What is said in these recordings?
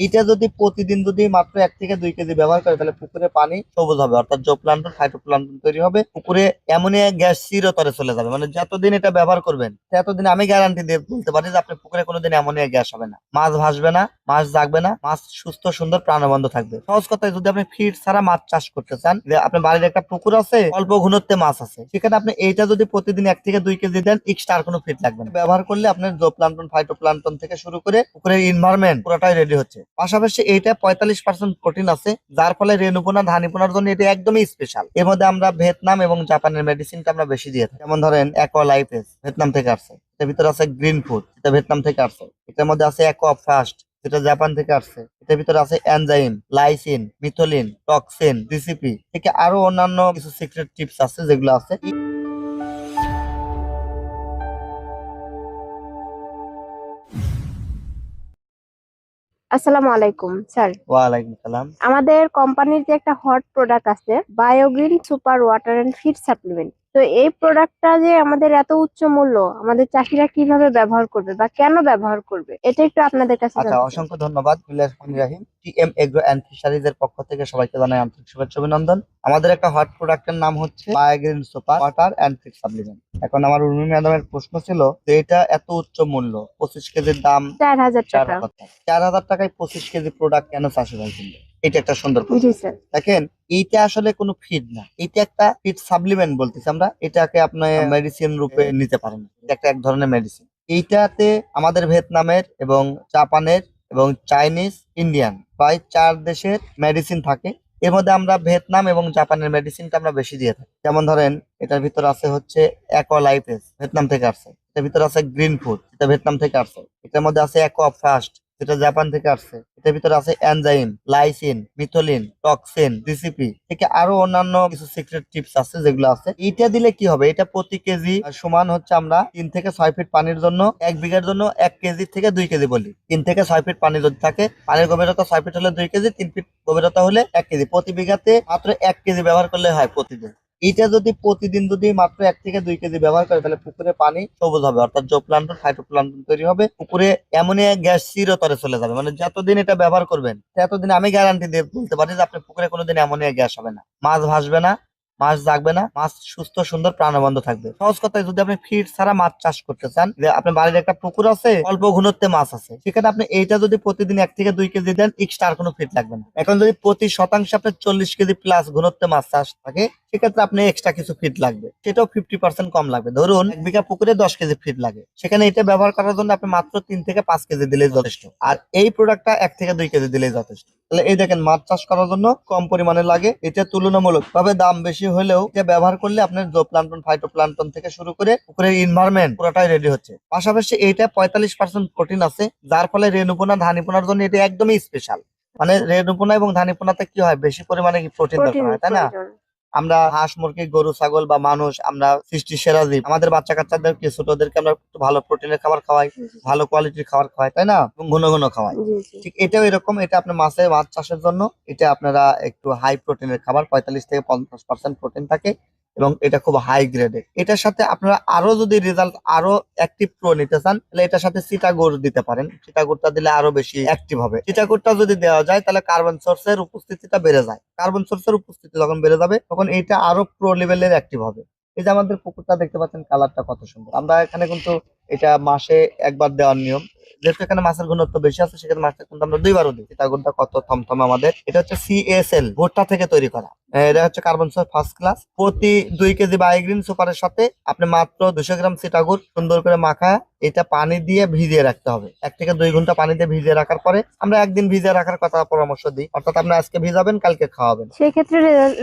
এটা যদি প্রতিদিন যদি মাত্র 1 থেকে 2 কেজি ব্যবহার করে তাহলে পুকুরে পানি সবুজ হবে, অর্থাৎ জোপ্লান্টন ফাইটোপ্লান্টন তৈরি হবে, পুকুরে অ্যামোনিয়া গ্যাস চিরতরে চলে যাবে। মানে যতদিন এটা ব্যবহার করবেন ততদিন আমি গ্যারান্টি দিয়ে বলতে পারি যে আপনার পুকুরে কোনোদিন অ্যামোনিয়া গ্যাস হবে না, মাছ ভাসবে না, মাছ জাগবে না, মাছ সুস্থ সুন্দর প্রাণবন্ত থাকবে। সহজ কথায় যদি আপনি ফিড ছাড়া মাছ চাষ করতে চান, যে আপনার বাড়ির একটা পুকুর আছে, অল্প ঘনত্বে মাছ আছে, সেখানে আপনি এইটা যদি প্রতিদিন 1 থেকে 2 কেজি দেন, এক্সট্রা আর কোনো ফিড লাগবে না। ব্যবহার করলে আপনার জোপ্লান্টন ফাইটোপ্লান্টন থেকে শুরু করে পুকুরের এনভায়রনমেন্ট পুরোটাই রেডি হচ্ছে। পাশাপাশি এইটা 45% প্রোটিন আছে, যার ফলে রেণুপোনা ধানিপোনার জন্য এটা একদমই স্পেশাল। এর মধ্যে আমরা ভিয়েতনাম এবং জাপানের মেডিসিনটা আমরা বেশি দিয়ে থাকি। যেমন ধরেন অ্যাকোয়া লাইফেস ভিয়েতনাম থেকে আসছে, এটার ভিতরে আছে গ্রিন ফুড, এটা ভিয়েতনাম থেকে আসছে। এটার মধ্যে আছে অ্যাকোয়া ফাস্ট, যেটা জাপান থেকে আসছে। এটার ভিতরে আছে এনজাইম, লাইসিন, মিথোলিন, টক্সিন, ডিসিপি থেকে আরো অন্যান্য কিছু সিক্রেট টিপস আছে যেগুলো আছে। আসসালামু আলাইকুম স্যার। ওয়ালাইকুম সালাম। আমাদের কোম্পানির যে একটা হট প্রোডাক্ট আছে, Biogreen super water and feed supplement, তো এই প্রোডাক্টটা যে আমাদের এত উচ্চ মূল্য, আমাদের চাষিরা কিভাবে ব্যবহার করবে বা কেন ব্যবহার করবে, এটা একটু আপনাদের কাছে আচ্ছা, জানতে চাই। অসংখ্য ধন্যবাদ। রাহিম টিএম এগ্রো অ্যান্ড ফিশারিজ এর পক্ষ থেকে সবাইকে জানাই আন্তরিক শুভেচ্ছা অভিনন্দন। আমাদের একটা হট প্রোডাক্টের নাম হচ্ছে Biogreen super water and feed supplement. এখন আমার উর্মি ম্যাডামের প্রশ্ন ছিল যে এটা এত উচ্চ মূল্য, 25 কেজির দাম 4,000 চার টাকা। হাজার টাকা 4,000 টাকায় 25 কেজি প্রোডাক্ট কেন চাষি ভাই কিনবে? এটা একটা সুন্দর প্রশ্ন। জি স্যার। দেখেন, এইটা আসলে কোনো ফিড না, এটা একটা ফিড সাপ্লিমেন্ট বলতেছি আমরা। এটাকে আপনি মেডিসিন রূপে নিতে পারেন, এটা একটা এক ধরনের মেডিসিন। এইটাতে আমাদের ভিয়েতনামের এবং জাপানের এবং চাইনিজ, ইন্ডিয়ান প্রায় 4 দেশের মেডিসিন থাকে। এর মধ্যে আমরা ভিয়েতনাম এবং জাপানের মেডিসিনটা আমরা বেশি দিয়ে থাকি। যেমন ধরেন এটার ভিতর আছে হচ্ছে অ্যাকোয়ালাইফেস, ভিয়েতনাম থেকে আসছে। এটার ভিতর আছে গ্রিন ফুড, এটা ভিয়েতনাম থেকে আসছে। এটার মধ্যে আছে অ্যাকোয়া ফাস্ট, যেটা জাপান থেকে আসছে। এটার ভিতরে আছে এনজাইম, লাইসিন, মিথোলিন, টক্সিন, ডিসিপি থেকে আরো অন্যান্য কিছু সিক্রেট টিপস আছে যেগুলো আছে। এইটা দিলে কি হবে, এটা প্রতি কেজি সমান হচ্ছে আমরা 3 থেকে 6 ফিট পানির জন্য 1 বিঘার জন্য 1 কেজি থেকে 2 কেজি বলি। 3 থেকে 6 ফিট পানি যদি থাকে, পানির গভীরতা 6 ফিট হলে 2 কেজি, 3 ফিট গভীরতা হলে 1 কেজি। প্রতি বিঘাতে মাত্র 1 কেজি ব্যবহার করলে হয় প্রতিদিন। এটা যদি প্রতিদিন যদি মাত্র 1 থেকে 2 কেজি ব্যবহার করে তাহলে পুকুরে পানি সবুজ হবে, অর্থাৎ জোপ্লান্টন ফাইটোপ্লান্টন তৈরি হবে, পুকুরে অ্যামোনিয়া গ্যাস চিরতরে চলে যাবে। মানে যতদিন এটা ব্যবহার করবেন ততদিন আমি গ্যারান্টি দিয়ে বলতে পারি যে আপনার পুকুরে কোনোদিন অ্যামোনিয়া গ্যাস হবে না, মাছ ভাসবে না, মাছ জাগবে না, মাছ সুস্থ সুন্দর প্রাণবন্ত থাকবে। সহজ কথায় যদি আপনি ফিড ছাড়া মাছ চাষ করতে চান, যে আপনার বাড়ির একটা পুকুর আছে, অল্প ঘনত্বে মাছ আছে, সেখানে আপনি এইটা যদি প্রতিদিন 1 থেকে 2 কেজি দেন, এক্সট্রা আর কোনো ফিড লাগবে না। এখন যদি প্রতি শতাংশে আপনার 40 কেজি প্লাস ঘনত্বে মাছ চাষ থাকে, সেক্ষেত্রে আপনি এক্সট্রা কিছু ফিড লাগবে, সেটাও 50% কম লাগবে। ধরুন 1 বিঘা পুকুরে 10 কেজি ফিড লাগে, সেখানে এটা ব্যবহার করার জন্য আপনি মাত্র 3 থেকে 5 কেজি দিলেই যথেষ্ট। আর এই প্রোডাক্টটা 1 থেকে 2 কেজি দিলেই যথেষ্ট। তাহলে এই দেখেন, মাছ চাষ করার জন্য কম পরিমাণে লাগে, এটা তুলনামূলক ভাবে দাম বেশি হলেও এটা ব্যবহার করলে আপনার জোপ্লান্টন ফাইটোপ্লান্টন থেকে শুরু করে পুকুরের এনভায়রনমেন্ট পুরোটাই রেডি হচ্ছে। পাশাপাশি এইটা 45% প্রোটিন আছে, যার ফলে রেণুপোনা ধানিপোনার জন্য এটা একদমই স্পেশাল। মানে রেণুপোনা এবং ধানিপোনাতে কি হয়, বেশি পরিমাণে প্রোটিন দরকার প্রোটিন হয়, তাই না? প্রয়োজন। আমরা হাঁস মুরগি গরু ছাগল বা মানুষ, আমরা সৃষ্টির সেরা জীব। আমাদের বাচ্চা কাচ্চাদেরকে ছোটদেরকে আমরা একটু ভালো প্রোটিনের খাবার খাওয়াই, জি ভালো কোয়ালিটির খাবার খাওয়াই, তাই না? এবং ঘন ঘন খাওয়াই। জি জি। ঠিক এটাও এরকম, এটা আপনার মাছ চাষের জন্য এটা আপনারা একটু হাই প্রোটিনের খাবার, 45 থেকে 50% প্রোটিন থাকে এবং এটা খুব হাই গ্রেডের। এটার সাথে আপনারা আরো যদি রেজাল্ট আরো অ্যাক্টিভ প্রো নিতে চান, তাহলে এটার সাথে চিটাগোর দিতে পারেন। চিটাগোরটা দিলে আরো বেশি অ্যাক্টিভ হবে। চিটাগোরটা যদি দেওয়া যায় তাহলে কার্বন সোর্সের উপস্থিতিটা বেড়ে যায়। কার্বন সোর্সের উপস্থিতি যখন বেড়ে যাবে তখন এটা আরো প্রো লেভেলের অ্যাক্টিভ হবে। এই যে আমাদের পুকুরটা দেখতে পাচ্ছেন, কালারটা কত সুন্দর। আমরা এখানে কিন্তু এটা মাসে একবার দেওয়ার নিয়ম, যেহেতু এখানে মাছের ঘনত্ব বেশি আছে, সেখানে মাছটা কিন্তু আমরা 2বারও দিই। চিটাগোরটা কত থমথমে আমাদের। এটা হচ্ছে সিএসএল ভুট্টা থেকে তৈরি করা। এটা হচ্ছে কার্বন সোর্স ফার্স্ট ক্লাস। প্রতি 2 কেজি বায়োগ্রিন সুপারের সাথে আপনি মাত্র 200 গ্রাম চিটাগুড় সুন্দর করে মাখা এটা পানি দিয়ে ভিজিয়ে রাখতে হবে। 1 থেকে 2 ঘন্টা পানি দিয়ে ভিজিয়ে রাখার পরে আমরা একদিন ভিজিয়ে রাখার কথা পরামর্শ দিই, অর্থাৎ আপনি আজকে ভিজাবেন, কালকে খাওয়াবেন। সেক্ষেত্রে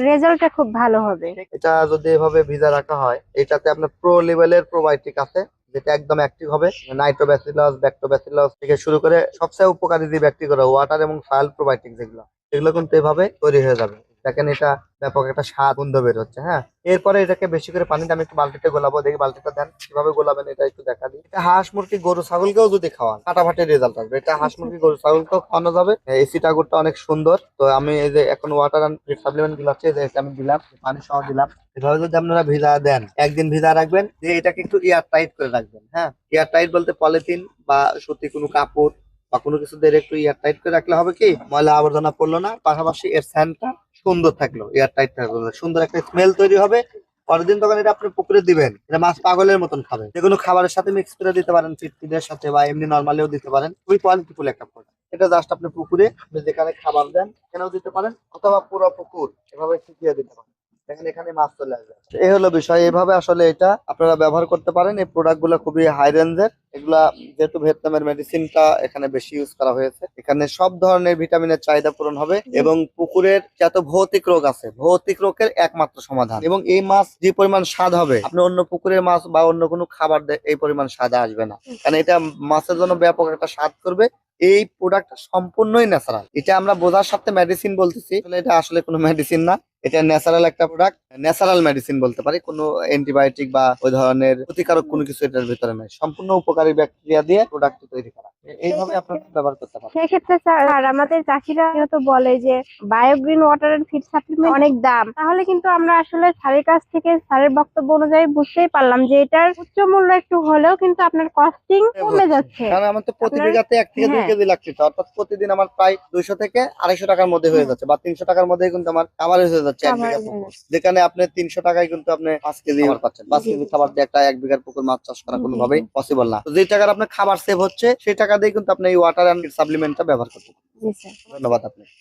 রেজাল্টটা খুব ভালো হবে। এটা যদি এভাবে ভিজা রাখা হয়, এটাতে আপনার প্রো লেভেলের প্রোবায়োটিক আছে, যেটা একদম অ্যাক্টিভ হবে। নাইট্রোব্যাসিলাস, ব্যাক্টোব্যাসিলাস থেকে শুরু করে সবচেয়ে উপকারী যে ব্যাকটেরিয়া, ওয়াটার এবং সয়েল প্রোবায়োটিক যেগুলো, এগুলো কিন্তু এভাবে তৈরি হয়ে যাবে। দেখেন, এটা ব্যাপক একটা স্বাদ গন্ধ বের হচ্ছে। হ্যাঁ, এরপরে এটাকে বেশি করে পানিতে আমি একটু বালতিতে গোলাবো। দেখি বালতিটা দেন, কিভাবে গোলাবেন এটা একটু দেখা দিই। এটা হাঁস মুরগি গরু ছাগলকেও যদি খাওয়ান, ফাটাফাটি রেজাল্ট আসবে। এটা হাঁস আচ্ছা মুরগি আচ্ছা। গরু ছাগলকেও খাওয়ানো যাবে। এই সিটাগুড়টা অনেক সুন্দর। তো আমি এই যে এখন ওয়াটার অ্যান্ড সাপ্লিমেন্ট গুলো আছে, যে এটা আমি দিলাম, পানি সহ দিলাম। এভাবে যদি আপনারা ভিজা দেন, একদিন ভিজা রাখবেন, যে এটাকে একটু এয়ার টাইট করে রাখবেন। হ্যাঁ, এয়ার টাইট বলতে পলিথিন বা সুতি কোনো কাপড় বা কোনো কিছু দিয়ে একটু এয়ার টাইট করে রাখলে হবে কি ময়লা আবর্জনা পড়লো না, পাশাপাশি এর স্যান্ডটা সুন্দর থাকলো, এয়ার টাইট থাকলো, সুন্দর একটা স্মেল তৈরি হবে। পরের দিন তখন এটা আপনি পুকুরে দিবেন, এটা মাছ পাগলের মতন খাবে। যে কোনো খাবারের সাথে মিক্স করে দিতে পারেন, ফিডের সাথে বা এমনি নর্মালিও দিতে পারেন। খুবই কোয়ালিটিফুল একটা প্রোডাক্ট। এটা জাস্ট আপনি পুকুরে আপনি যেখানে খাবার দেন এখানেও দিতে পারেন, অথবা পুরো পুকুর এভাবে শিখিয়ে দিতে পারেন, দেখেন এখানে মাছ চলে আসবে। এই হলো বিষয়, এইভাবে আসলে এটা আপনারা ব্যবহার করতে পারেন। এই প্রোডাক্ট গুলো খুবই হাই রেঞ্জের। এগুলা যেহেতু ভিয়েতনামের মেডিসিনটা এখানে বেশি ইউজ করা হয়েছে, এখানে সব ধরনের ভিটামিনের চাহিদা পূরণ হবে এবং পুকুরের যত ভৌতিক রোগ আছে ভৌতিক রোগের একমাত্র সমাধান। এবং এই মাছ যে পরিমাণ স্বাদ হবে, আপনি অন্য পুকুরের মাছ বা অন্য কোনো খাবার এই পরিমাণ স্বাদ আসবে না, কারণ এটা মাছের জন্য ব্যাপক একটা স্বাদ করবে। এই প্রোডাক্ট সম্পূর্ণই ন্যাচারাল। এটা আমরা বোঝার সাথে মেডিসিন বলতেছি, এটা আসলে কোনো মেডিসিন না, এটা ন্যাচারাল একটা প্রোডাক্ট, ন্যাচারাল মেডিসিন বলতে পারি। কোনো অ্যান্টিবায়োটিক বা ওই ধরনের ক্ষতিকারক কোনো কিছু এটার ভিতরে নাই, সম্পূর্ণ উপকারী ব্যাকটেরিয়া দিয়ে প্রোডাক্ট তৈরি করা। এইভাবে আপনারা ব্যবহার করতে পারেন। সেক্ষেত্রে স্যার আমাদের চাষিরা যেহেতু বলে যে Biogreen water and feed supplement অনেক দাম, তাহলে কিন্তু আমরা আসলে স্যারের কাছ থেকে স্যারের বক্তব্য অনুযায়ী বুঝতেই পারলাম যে এটার উচ্চ মূল্য একটু হলেও কিন্তু আপনার কস্টিং কমে যাচ্ছে। কারণ আমার তো প্রতি আপনার- বিঘাতে 1 থেকে 2 হ্যাঁ। কেজি লাগছে, অর্থাৎ প্রতিদিন আমার প্রায় 200 থেকে 250 টাকার মধ্যে হয়ে যাচ্ছে, বা 300 টাকার মধ্যে কিন্তু আমার খাবার হয়ে যাচ্ছে 1 বিঘা খাবার পুকুর। হয়ে যেখানে আপনি 300 টাকায় কিন্তু আপনি 5 কেজি খাবার পাচ্ছেন। 5 জি, কেজি জি। খাবার দিয়ে একটা 1 বিঘার পুকুর মাছ চাষ করা জি, কোনোভাবেই জি। পসিবল না। তো যে টাকার আপনার খাবার সেভ হচ্ছে সেই টাকা দিয়ে কিন্তু আপনি এই ওয়াটার এন্ড সাপ্লিমেন্টটা ব্যবহার করতে পারেন। জি স্যার। ধন্যবাদ আপনাকে।